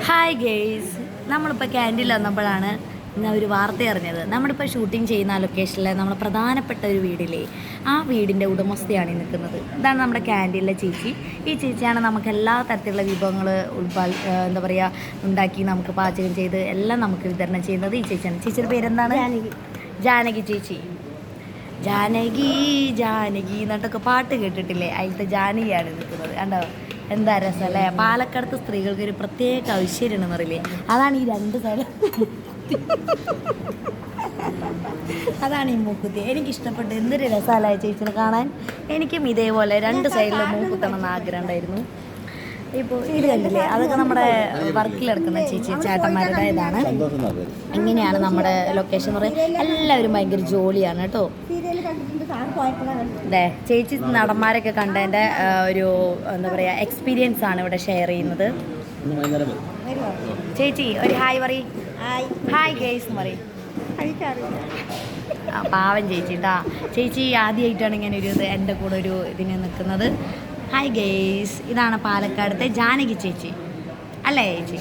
Hi guys, നമ്മളിപ്പോൾ ക്യാൻറ്റീനിൽ വന്നപ്പോഴാണ് ഞാൻ ഒരു വാർത്ത അറിഞ്ഞത്. നമ്മളിപ്പോൾ ഷൂട്ടിംഗ് ചെയ്യുന്ന ആ ലൊക്കേഷനിലെ നമ്മൾ പ്രധാനപ്പെട്ട ഒരു വീടില്ലേ, ആ വീടിൻ്റെ ഉടമസ്ഥയാണ് ഈ നിൽക്കുന്നത്. ഇതാണ് നമ്മുടെ ക്യാൻറ്റീനിലെ ചേച്ചി. ഈ ചേച്ചിയാണ് നമുക്ക് എല്ലാ തരത്തിലുള്ള വിഭവങ്ങൾ എന്താ പറയുക ഉണ്ടാക്കി നമുക്ക് പാചകം ചെയ്ത് എല്ലാം നമുക്ക് വിതരണം ചെയ്യുന്നത് ഈ ചേച്ചിയാണ്. ചേച്ചിയുടെ പേരെന്താണ്? ജാനകി ചേച്ചി. ജാനകി ജാനകി എന്നിട്ടൊക്കെ പാട്ട് കേട്ടിട്ടില്ലേ, അതിലത്തെ ജാനകിയാണ് നിൽക്കുന്നത്. കണ്ടോ എന്താ രസമല്ലേ? പാലക്കാടത്തെ സ്ത്രീകൾക്ക് ഒരു പ്രത്യേക ഐശ്വര്യമാണെന്ന് പറയില്ലേ, അതാണ് ഈ രണ്ട് സൈഡ്. അതാണ് ഈ മൂക്കുത്തി. എനിക്കിഷ്ടപ്പെട്ടു. എന്തൊരു രസമല്ലേ ചേച്ചിനെ കാണാൻ. എനിക്കും ഇതേപോലെ രണ്ട് സൈഡിൽ മൂക്കുത്തണമെന്ന് ആഗ്രഹം ഉണ്ടായിരുന്നു. ഇപ്പോൾ ഇത് കണ്ടില്ലേ, അതൊക്കെ നമ്മുടെ വർക്കിലെടുക്കുന്ന ചേച്ചി ചേട്ടന്മാരുടെ ഇതാണ്. ഇങ്ങനെയാണ് നമ്മുടെ ലൊക്കേഷൻ എന്ന് പറയുന്നത്. എല്ലാവരും ഭയങ്കര ജോലിയാണ് കേട്ടോ. അതെ, ചേച്ചി നടന്മാരൊക്കെ കണ്ടതിൻ്റെ ഒരു എന്താ പറയുക എക്സ്പീരിയൻസ് ആണ് ഇവിടെ ഷെയർ ചെയ്യുന്നത്. ചേച്ചി ഒരു ഹായ് പറയും. ഹായ് ഗേസ് എന്ന് പറയും. പാവൻ ചേച്ചി കേട്ടാ. ചേച്ചി ആദ്യമായിട്ടാണ് ഇങ്ങനെ ഒരു എൻ്റെ കൂടെ ഒരു ഇതിന് നിൽക്കുന്നത്. ഹായ് ഗേസ്, ഇതാണ് പാലക്കാടത്തെ ജാനകി ചേച്ചി അല്ലേ ചേച്ചി?